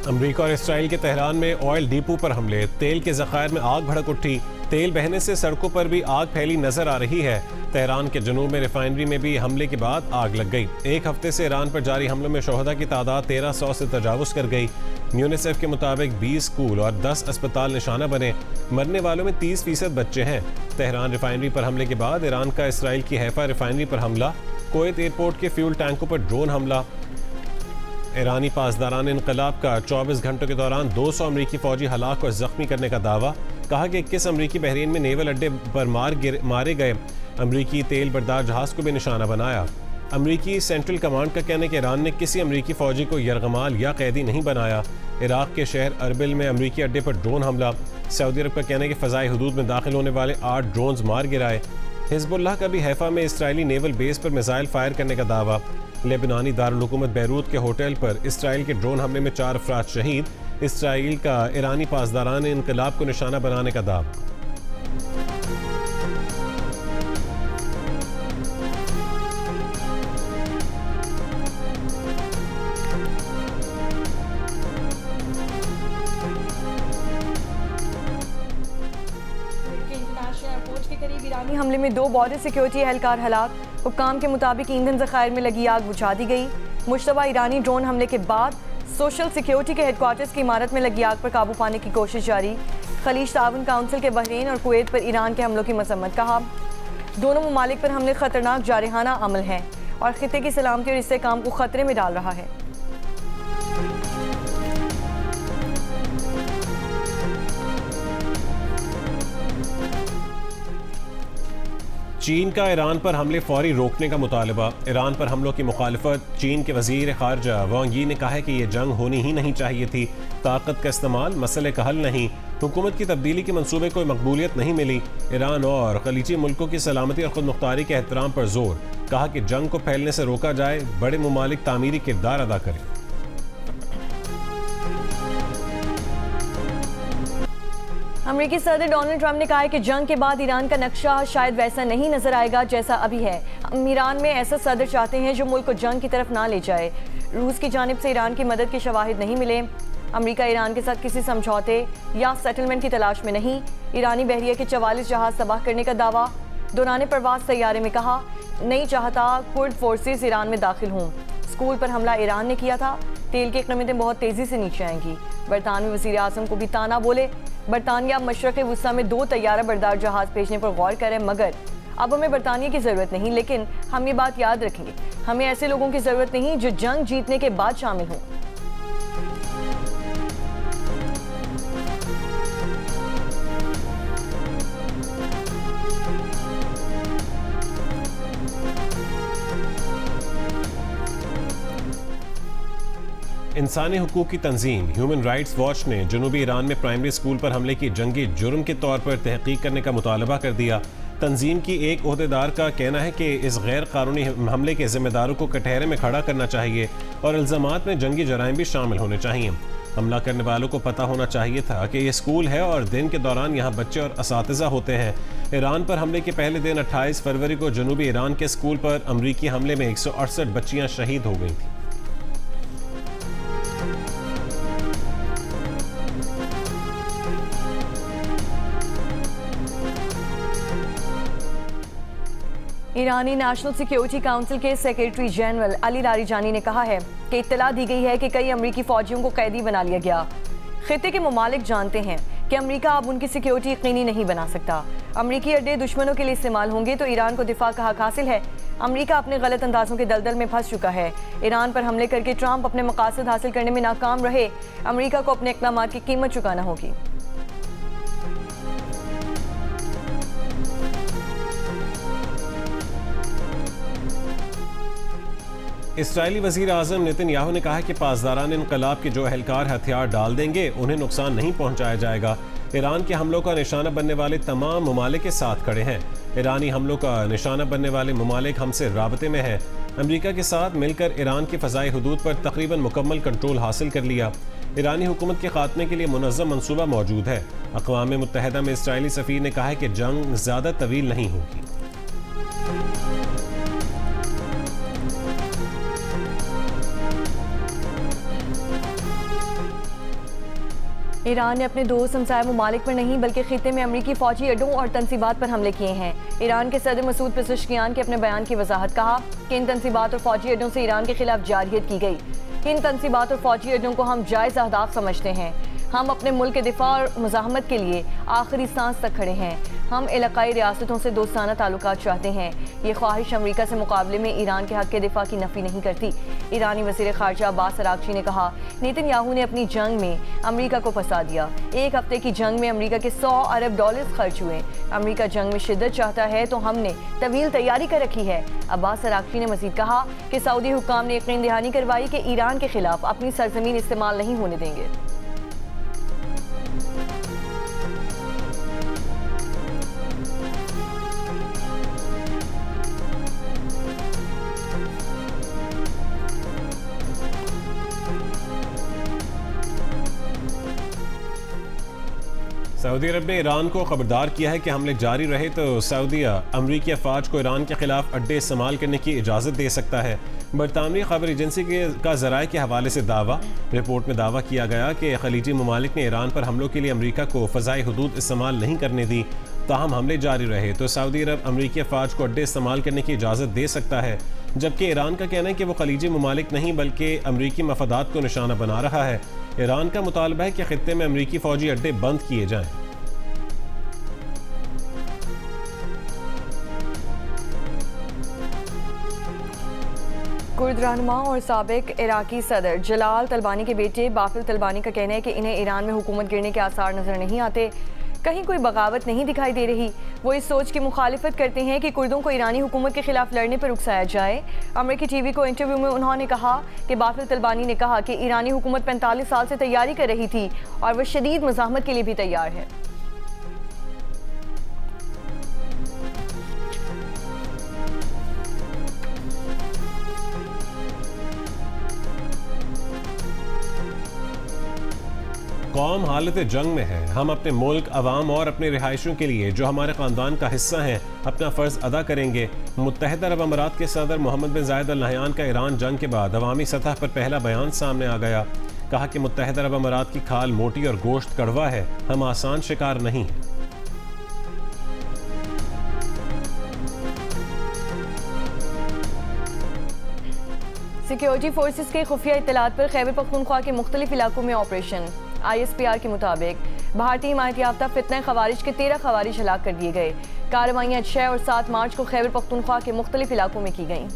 अमरीका और इसराइल के तेहरान में ऑयल डिपो पर हमले, तेल के ज़खायर में आग भड़क उठी। तेल बहने से सड़कों पर भी आग फैली नजर आ रही है। तेहरान के जनूब में रिफाइनरी में भी हमले के बाद आग लग गई। एक हफ्ते से ईरान पर जारी हमलों में शोहदा की तादाद 1300 से तजावुज़ कर गई। यूनिसेफ के मुताबिक 20 स्कूल और 10 अस्पताल निशाना बने। मरने वालों में 30% बच्चे हैं। तेहरान रिफाइनरी पर हमले के बाद ईरान का इसराइल की हैफा रिफाइनरी पर हमला, कुवैत एयरपोर्ट के फ्यूल टैंकों पर ड्रोन हमला। ईरानी पासदारान इनकलाब का 24 घंटों के दौरान 200 अमरीकी फौजी हलाक और जख्मी करने का दावा। कहा कि 21 अमरीकी बहरीन में नेवल अड्डे पर मारे गए। अमरीकी तेल बरदार जहाज को भी निशाना बनाया। अमरीकी सेंट्रल कमांड का कहना है कि ईरान ने किसी अमरीकी फौजी को यरगमाल या कैदी नहीं बनाया। इराक के शहर अरबिल में अमरीकी अड्डे पर ड्रोन हमला। सऊदी अरब का कहना है कि फ़ज़ाई हदूद में दाखिल होने वाले 8 ड्रोन्स मार गिराए। हिज़्बुल्लाह का भी हैफा में इसराइली नेवल बेस पर मिसाइल फायर करने का दावा। लेबनानी दारुल हुकूमत बैरूत के होटल पर इसराइल के ड्रोन हमले में 4 अफराद शहीद। इसराइल का ईरानी पासदारान इनकलाब को निशाना बनाने का दावा। ईरानी हमले में 2 बॉर्डर सिक्योरिटी एहलकार हलाक। हुक्काम के मुताबिक ईंधन ज़खायर में लगी आग बुझा दी गई। मुश्तबा ईरानी ड्रोन हमले के बाद सोशल सिक्योरिटी के हेडक्वार्टर्स की इमारत में लगी आग पर काबू पाने की कोशिश जारी। खलीज ताउन काउंसिल के बहरीन और कुवैत पर ईरान के हमलों की मजम्मत। कहा दोनों ममालिक पर हमले खतरनाक जारहाना अमल हैं और खिते की सलामती और इस्तेहकाम को खतरे में डाल रहा है। चीन का ईरान पर हमले फौरी रोकने का मुतालबा। ईरान पर हमलों की मुखालफत। चीन के वजीर खारजा वांग यी ने कहा है कि यह जंग होनी ही नहीं चाहिए थी। ताकत का इस्तेमाल मसले का हल नहीं। हुकूमत की तब्दीली के मंसूबे को मकबूलियत नहीं मिली। ईरान और खलीजी मुल्कों की सलामती और खुद मुख्तारी के एहतराम पर जोर। कहा कि जंग को फैलने से रोका जाए। बड़े मुमालिक तामीरी किरदार अदा करें। अमेरिकी सदर डोनाल्ड ट्रंप ने कहा है कि जंग के बाद ईरान का नक्शा शायद वैसा नहीं नजर आएगा जैसा अभी है। हम ईरान में ऐसा सदर चाहते हैं जो मुल्क को जंग की तरफ ना ले जाए। रूस की जानिब से ईरान की मदद के शवाहिद नहीं मिले। अमेरिका ईरान के साथ किसी समझौते या सेटलमेंट की तलाश में नहीं। ईरानी बहरिया के 44 जहाज तबाह करने का दावा। दौरान परवाज तैयारे में कहा नहीं चाहता कुर्द फोर्सेस ईरान में दाखिल हों। स्कूल पर हमला ईरान ने किया था। तेल की कीमतें बहुत तेजी से नीचे आएंगी। बरतानवी वज़ीर आज़म को भी ताना बोले। बरतानिया मशरक़ वुस्ता में 2 तैयारा बरदार जहाज भेजने पर गौर करें, मगर अब हमें बरतानिया की ज़रूरत नहीं। लेकिन हम ये बात याद रखेंगे, हमें ऐसे लोगों की ज़रूरत नहीं जो जंग जीतने के बाद शामिल हों। इंसानी हुकूक की तंजीम ह्यूमन राइट्स वॉच ने जनूबी ईरान में प्राइमरी स्कूल पर हमले की जंगी जुर्म के तौर पर तहकीक करने का मुतालबा कर दिया। तंजीम की एक ओहदेदार का कहना है कि इस गैर कानूनी हमले के जिम्मेदारों को कटहरे में खड़ा करना चाहिए और इल्ज़ामात में जंगी जराइम भी शामिल होने चाहिए। हमला करने वालों को पता होना चाहिए था कि यह स्कूल है और दिन के दौरान यहाँ बच्चे और असातिज़ा होते हैं। ईरान पर हमले के पहले दिन 28 फरवरी को जनूबी ईरान के स्कूल पर अमरीकी हमले में 168 बच्चियाँ शहीद हो गई थी। ईरानी नेशनल सिक्योरिटी काउंसिल के सेक्रेटरी जनरल अली लारीजानी ने कहा है कि इत्तला दी गई है कि कई अमरीकी फौजियों को कैदी बना लिया गया। खिते के ममालिक जानते हैं कि अमरीका अब उनकी सिक्योरिटी यकीनी नहीं बना सकता। अमरीकी अड्डे दुश्मनों के लिए इस्तेमाल होंगे तो ईरान को दिफा का हक हासिल है। अमरीका अपने गलत अंदाजों के दलदल में फंस चुका है। ईरान पर हमले करके ट्रंप अपने मकासद हासिल करने में नाकाम रहे। अमरीका को अपने इक़दामात की कीमत चुकाना होगी। इसराइली वज़ीर आज़म नेतन्याहू ने कहा है कि पासदारान इनकलाब के जो एहलकार हथियार डाल देंगे उन्हें नुकसान नहीं पहुंचाया जाएगा। ईरान के हमलों का निशाना बनने वाले तमाम ममालिक के साथ खड़े हैं। ईरानी हमलों का निशाना बनने वाले ममालिक हमसे राबते में हैं। अमरीका के साथ मिलकर ईरान की फ़ज़ाई हदूद पर तकरीबन मुकम्मल कंट्रोल हासिल कर लिया। ईरानी हुकूमत के खात्मे के लिए मुनज़्ज़म मंसूबा मौजूद है। अक़वाम मुत्तहिदा में इसराइली सफ़ीर ने कहा है कि जंग ज़्यादा तवील नहीं होगी। ईरान ने अपने दोस्त हमसाया ममालिक पर नहीं बल्कि खित्ते में अमरीकी फौजी अड्डों और तनसीबात पर हमले किए हैं। ईरान के सदर मसूद पेज़ेश्कियान के अपने बयान की वजाहत कहा कि इन तनसीबात और फौजी अड्डों से ईरान के खिलाफ जारहियत की गई। इन तनसीबात और फौजी अड्डों को हम जायज़ अहदाफ समझते हैं। हम अपने मुल्क के दिफा और मुज़ाहमत के लिए आखिरी सांस तक खड़े हैं। हम इलाकाई रियासतों से दोस्ताना ताल्लुकात चाहते हैं। ये ख्वाहिश अमरीका से मुकाबले में ईरान के हक़ के दिफा की नफ़ी नहीं करती। ईरानी वज़ीर ख़ारजा अब्बास अराग़ची ने कहा, नेतन्याहू ने अपनी जंग में अमरीका को फंसा दिया। एक हफ्ते की जंग में अमरीका के $100 अरब खर्च हुए। अमरीका जंग में शिद्दत चाहता है तो हमने तवील तैयारी कर रखी है। अब्बास अराग़ची ने मज़ीद कहा कि सऊदी हुक्काम ने यकीन दहानी करवाई कि ईरान के खिलाफ अपनी सरजमीन इस्तेमाल नहीं होने देंगे। सऊदी अरब ने ईरान को खबरदार किया है कि हमले जारी रहे तो सऊदीया अमरीकी अफवाज को ईरान के खिलाफ अड्डे इस्तेमाल करने की इजाज़त दे सकता है। बरतानवी खबर एजेंसी का ज़राए के हवाले से दावा रिपोर्ट में दावा किया गया कि खलीजी ममालिक ने ईरान पर हमलों के लिए अमरीका को फ़ज़ाई हुदूद इस्तेमाल नहीं करने दी। ताहम हमले जारी रहे तो सऊदी अरब अमरीकी अफवाज को अड्डे इस्तेमाल करने की इजाज़त दे सकता है, जबकि ईरान का कहना है कि वो खलीजी ममालिक नहीं बल्कि अमरीकी मफादात को निशाना बना रहा है। ईरान का मुतालबा है कि खित्ते में अमरीकी फ़ौजी अड्डे बंद किए जाएँ। कुर्द रहनुमा और साबिक इराकी सदर जलाल तलबानी के बेटे बाफिल तलबानी का कहना है कि इन्हें ईरान में हुकूमत गिरने के आसार नजर नहीं आते। कहीं कोई बगावत नहीं दिखाई दे रही। वो इस सोच की मुखालिफत करते हैं कि कुर्दों को ईरानी हुकूमत के खिलाफ लड़ने पर उकसाया जाए। अमेरिकी टीवी को इंटरव्यू में उन्होंने कहा कि बाफिल तलबानी ने कहा कि ईरानी हुकूमत 45 साल से तैयारी कर रही थी और वह शदीद मुज़ाहमत के लिए भी तैयार है। कौम हालत जंग में है। हम अपने मुल्क, अवाम और अपने रिहायशियों के लिए जो हमारे ख़ानदान का हिस्सा हैं अपना फ़र्ज़ अदा करेंगे। मुत्तहिदा अरब अमारात के सदर मोहम्मद बिन जायद अल नहयान का ईरान जंग के बाद अवामी सतह पर पहला बयान सामने आ गया। कहा कि मुत्तहिदा अरब अमारात की खाल मोटी और गोश्त कड़वा है। हम आसान शिकार नहीं हैं। सिक्योरिटी फोर्सेस के खुफिया इत्तलात पर खैबर पख्तूनख्वा के मुख्तलिफ इलाकों में ऑपरेशन। ISPR के मुताबिक भारतीय हिमायत याफ्ता फितना खवारिज के 13 खवारिज हलाक कर दिए गए। कार्रवाइयाँ 6 और 7 मार्च को खैबर पख्तूनख्वा के मुख्तलिफ इलाकों में की गईं।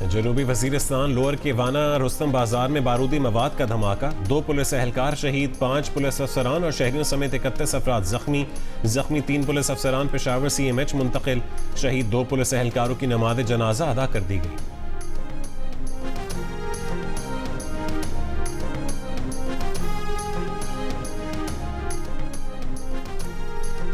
जनूबी वजीरिस्तान लोअर के वाना रुस्तम बाजार में बारूदी मवाद का धमाका। 2 पुलिस एहलकार शहीद, 5 पुलिस अफसरान और शहरियों समेत 31 अफराद जख्मी। 3 पुलिस अफसरान पेशावर CMH मुंतकिल। शहीद 2 पुलिस एहलकारों की नमाज जनाजा अदा कर दी गई।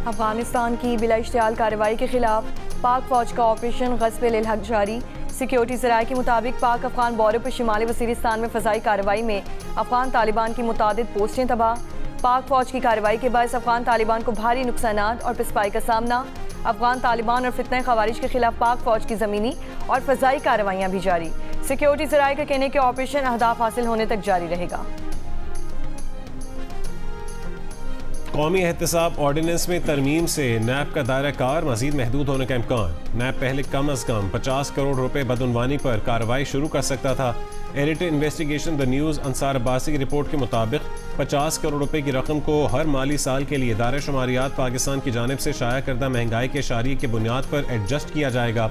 अफगानिस्तान की बिला इश्तियाल कार्रवाई के खिलाफ पाक फौज का ऑपरेशन ग़ज़्व-ए-हक़ जारी। सिक्योरिटी ज़राए के मुताबिक पाक अफगान बॉर्डर पर शिमाली वज़ीरिस्तान में फ़ज़ाई कार्रवाई में अफगान तालिबान की मुतादिद पोस्टें तबाह। पाक फौज की कार्रवाई के बाद अफगान तालिबान को भारी नुकसानात और पिसपाई का सामना। अफगान तालिबान और फितना खवारिज के खिलाफ पाक फौज की ज़मीनी और फ़ज़ाई कार्रवाइयाँ भी जारी। सिक्योरिटी ज़राए का कहने के ऑपरेशन अहदाफ हासिल होने तक जारी रहेगा। कौमी एहतसाब ऑर्डिनेंस में तरमीम से नैब का दायरा कार मजीद महदूद होने का इम्कान। नैब पहले कम अज़ कम 50 करोड़ रुपए बदउनवानी पर कार्रवाई शुरू कर सकता था। Edit investigation the news Ansar Abbasi की रिपोर्ट के मुताबिक 50 करोड़ रुपए की रकम को हर माली साल के लिए दायरा शुमारियात पाकिस्तान की जानिब से शाया करदा महंगाई के इशारिये की बुनियाद पर एडजस्ट किया जाएगा।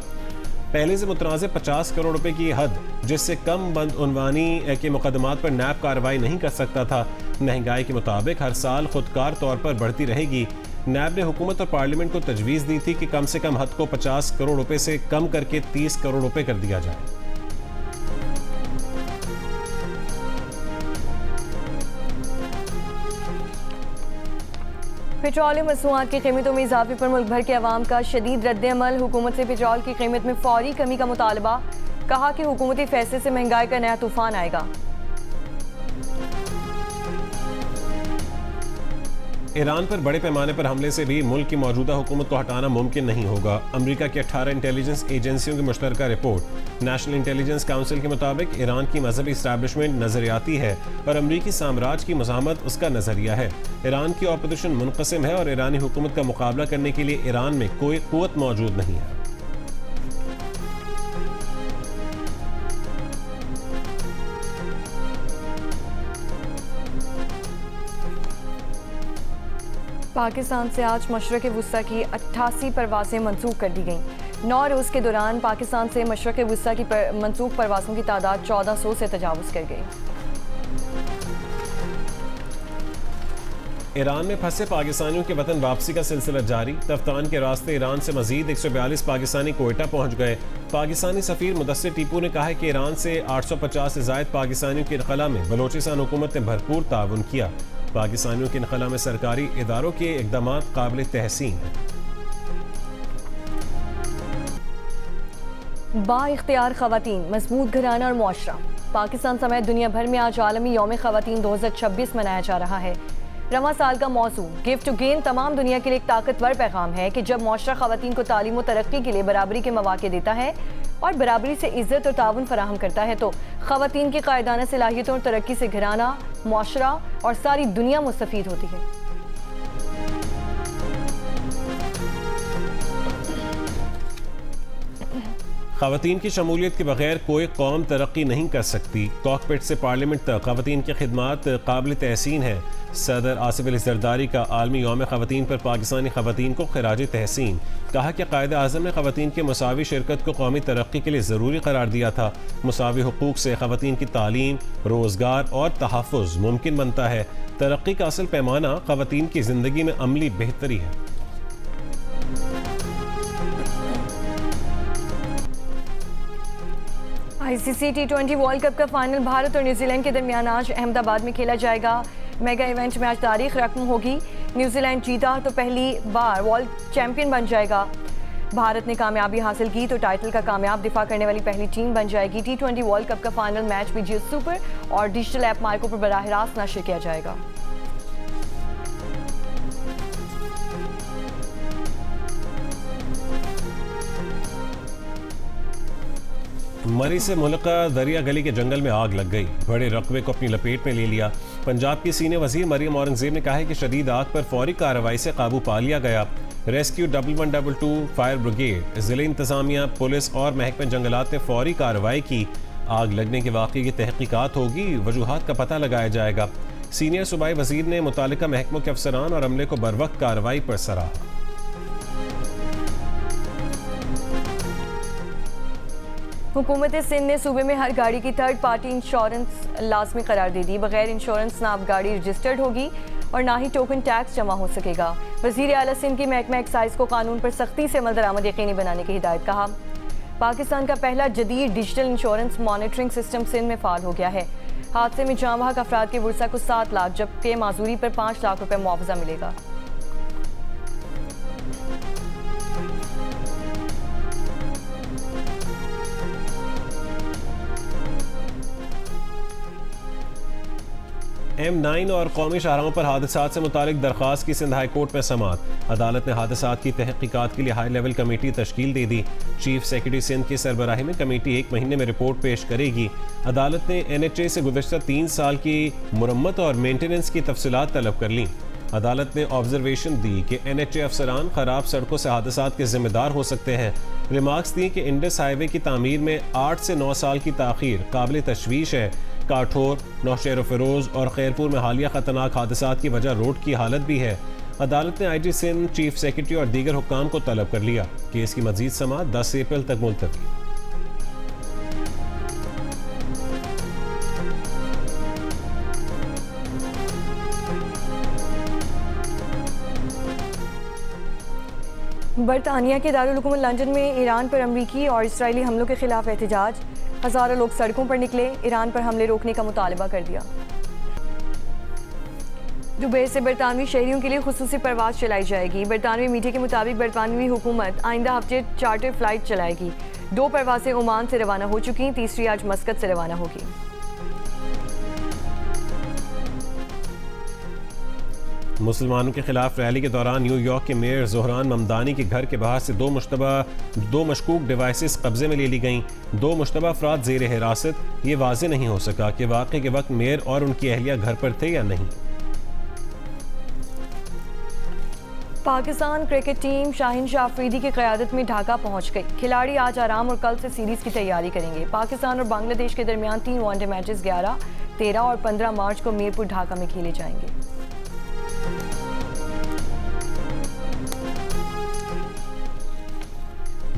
पहले से मुतनाज़ 50 करोड़ रुपए की हद जिससे कम बदउनवानी के मुकदमात पर नैब कार्रवाई नहीं कर सकता था। महंगाई के मुताबिक हर साल खुदकार तौर पर बढ़ती रहेगी। नैब ने हुकूमत और पार्लियामेंट को तजवीज़ दी थी कि कम से कम हद को 50 करोड़ रुपए से कम करके 30 करोड़ रुपए कर दिया जाए। पेट्रोलियम मसनूआत की कीमतों में इजाफे पर मुल्क भर के अवाम का शदीद रद्द-ए-अमल। हुकूमत से पेट्रोल की कीमत में फौरी कमी का मुतालबा। कहा कि हुकूमती फैसले से महंगाई का नया तूफान आएगा। ईरान पर बड़े पैमाने पर हमले से भी मुल्क की मौजूदा हुकूमत को हटाना मुमकिन नहीं होगा। अमेरिका की 18 इंटेलिजेंस एजेंसियों की मुश्तरका रिपोर्ट। नेशनल इंटेलिजेंस काउंसिल के मुताबिक ईरान की मजहबी इस्टेब्लिशमेंट नजरियाती है और अमरीकी साम्राज्य की मज़ाहमत उसका नजरिया है। ईरान की ऑपोजिशन मुनक़सिम है और ईरानी हुकूमत का मुकाबला करने के लिए ईरान में कोई क़ुव्वत मौजूद नहीं है। पाकिस्तान से आज मशरक़ वुस्ता की 88 परवाज़ें मनसूख कर दी गईं। 9 रोज़ के दौरान पाकिस्तान से मशरक़ वुस्ता की मनसूख परवाज़ों की तादाद 1400 से तजावुज़ कर गई। ईरान में फंसे पाकिस्तानियों के वतन वापसी का सिलसिला जारी। तफ्तान के रास्ते ईरान से मजीद 142 पाकिस्तानी कोयटा पहुंच गए। पाकिस्तानी सफ़ीर मुदस्सिर टीपू ने कहा है कि ईरान से 850 से ज़ायद पाकिस्तानियों की इनखला में बलोचिस्तान हुकूमत ने भरपूर ताउन किया। पाकिस्तानियों के इनखला में सरकारी इदारों के इक़दाम काबिल तहसीन हैं। बाइख्तियार ख़वातीन, मजबूत घराना और मुआशरा। पाकिस्तान समेत दुनिया भर में आज आलमी यौम ख़वातीन 2026 मनाया जा रहा है। रवा साल का मौजू गिफ्ट टू गेन तमाम दुनिया के लिए एक ताकतवर पैगाम है कि जब मुआशरा ख़वातीन को तालीम और तरक्की के लिए बराबरी के मौके देता है और बराबरी से इज्जत और ताउन फराहम करता है तो ख़वातीन की कायदाना सलाहियतों और तरक्की से घराना, मुआशरा और सारी दुनिया मुस्तफ़ीद होती है। ख़वातीन की शमूलियत के बगैर कोई कौम तरक्की नहीं कर सकती। कॉकपिट से पार्लियामेंट तक ख़वातीन की खिदमात काबिल तहसीन है। सदर आसिफ अली ज़रदारी का आलमी यौम ख़वातीन पर पाकिस्तानी ख़वातीन को खिराज तहसीन। कहा कि कायदे आज़म ने ख़वातीन की मुसावी शिरकत को कौमी तरक्की के लिए ज़रूरी करार दिया था। मुसावी हुकूक से ख़वातीन की तालीम, रोज़गार और तहफ़्फ़ुज़ मुमकिन बनता है। तरक्की का असल पैमाना ख़वातीन की ज़िंदगी में अमली बेहतरी है। ICC T20 वर्ल्ड कप का फाइनल भारत और न्यूजीलैंड के दरमियान आज अहमदाबाद में खेला जाएगा। मेगा इवेंट में आज तारीख रकम होगी। न्यूजीलैंड जीता तो पहली बार वर्ल्ड चैंपियन बन जाएगा। भारत ने कामयाबी हासिल की तो टाइटल का कामयाब दिफा करने वाली पहली टीम बन जाएगी। T20 वर्ल्ड कप का फाइनल मैच भी जियो सुपर और डिजिटल ऐप मार्को पर बराह रास्त नशर किया जाएगा। मरी से मुल्का दरिया गली के जंगल में आग लग गई। बड़े रकबे को अपनी लपेट में ले लिया। पंजाब की सीनियर वजीर मरियम औरंगजेब ने कहा है कि शदीद आग पर फौरी कार्रवाई से काबू पा लिया गया। रेस्क्यू 1112 फायर ब्रिगेड, जिले इंतजामिया, पुलिस और महकमे जंगलात ने फौरी कार्रवाई की। आग लगने के वाक़े की तहकीकात होगी, वजूहात का पता लगाया जाएगा। सीनियर सूबाई वजीर ने मुतालिका महकमों के अफसरान और अमले को बरवक्त कार्रवाई पर सराहा। हुकूमत सिंध ने सूबे में हर गाड़ी की थर्ड पार्टी इंश्योरेंस लाजमी करार दे दी। बगैर इंश्योरेंस ना अब गाड़ी रजिस्टर्ड होगी और ना ही टोकन टैक्स जमा हो सकेगा। वज़ीर आला सिंध की महकमा एक्साइज को कानून पर सख्ती से अमल दरामद यकीनी बनाने की हिदायत। कहा पाकिस्तान का पहला जदीद digital insurance monitoring system Sindh में फ़ाल हो गया है। हादसे में जाँ बहक अफराद के वर्सा को 7 लाख जबकि माजूरी पर 5 लाख रुपये मुआवजा मिलेगा। M9 और कौमी शाहराहों पर हादसात से मुतालिक दरख्वास्त की सिंध हाई कोर्ट में समाअत। अदालत ने हादसात की तहकीकात के लिए हाई लेवल कमेटी तश्कील दे दी। चीफ सेक्रेटरी सिंध की सरबराही में कमेटी 1 महीने में रिपोर्ट पेश करेगी। अदालत ने NHA से गुज़श्ता 3 साल की मुरम्मत और मेंटेनेंस की तफसीलात तलब कर लीं। अदालत ने ऑब्जर्वेशन दी कि NHA अफसरान खराब सड़कों से हादसात के जिम्मेदार हो सकते हैं। रिमार्क्स दी कि इंडस हाईवे की तामीर में 8 से 9 साल की ताख़ीर काबिल तशवीश है। काठोर, नौशेर फिरोज और खैरपुर में हालिया खतरनाक हादसात की वजह रोड की हालत भी है। अदालत ने IG सिंध, चीफ सेक्रेटरी और दीगर हुक्काम को तलब कर लिया। केस की मजीद समाअत 10 अप्रैल तक मुलतवी। बरतानिया के दारुल हुकूमत लंदन में ईरान पर अमरीकी और इसराइली हमलों के खिलाफ एहतजाज। हज़ारों लोग सड़कों पर निकले, ईरान पर हमले रोकने का मुतालबा कर दिया। दुबई से बरतानवी शहरियों के लिए खुसूसी परवाज़ चलाई जाएगी। बरतानवी मीडिया के मुताबिक बरतानवी हुकूमत आइंदा हफ्ते चार्टर फ्लाइट चलाएगी। 2 परवाज़ें ओमान से रवाना हो चुकी, तीसरी आज मस्कत से रवाना होगी। मुसलमानों के खिलाफ रैली के दौरान न्यूयॉर्क के मेयर जोहरान ममदानी के घर के बाहर से दो मशकूक डिवाइसेस कब्जे में ले ली गईं। 2 मुश्तबा अफराद जेर हिरासत। ये वाज़ेह नहीं हो सका कि वाक़े के वक्त मेयर और उनकी अहलिया घर पर थे या नहीं। पाकिस्तान क्रिकेट टीम शाहीन शाह अफरीदी की क़यादत में ढाका पहुंच गई। खिलाड़ी आज आराम और कल से सीरीज़ की तैयारी करेंगे। पाकिस्तान और बांग्लादेश के दरमियान 3 वनडे मैचेस 11, 13 और 15 मार्च को मीरपुर ढाका में खेले जाएंगे।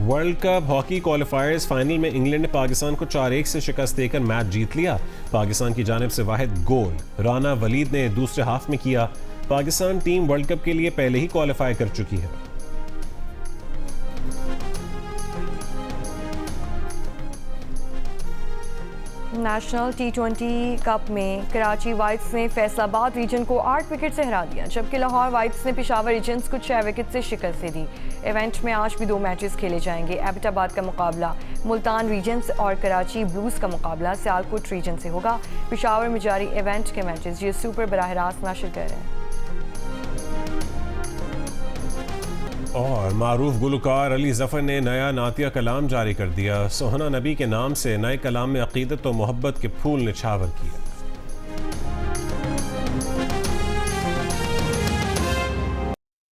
वर्ल्ड कप हॉकी क्वालिफायर्स फाइनल में इंग्लैंड ने पाकिस्तान को 4-1 से शिकस्त देकर मैच जीत लिया। पाकिस्तान की जानिब से वाहिद गोल राना वलीद ने दूसरे हाफ में किया। पाकिस्तान टीम वर्ल्ड कप के लिए पहले ही क्वालिफाई कर चुकी है। नेशनल T20 कप में कराची वाइट्स ने फैसलाबाद रीजन को 8 विकेट से हरा दिया, जबकि लाहौर वाइट्स ने पेशावर रीजन्स को 6 विकेट से शिकस्त दे दी। इवेंट में आज भी 2 मैचेस खेले जाएंगे। एबटाबाद का मुकाबला मुल्तान रीजन्स और कराची ब्लूज का मुकाबला सियालकोट रीजन से होगा। पेशावर में जारी इवेंट के मैचेस ये सुपर बराह रास्त नशर कर रहे हैं। और मारूफ गुलकार अली जफ़र ने नया नातिया कलाम जारी कर दिया। सोहना नबी के नाम से नए कलाम में अक़ीदत और मोहब्बत के फूल निछावर किए।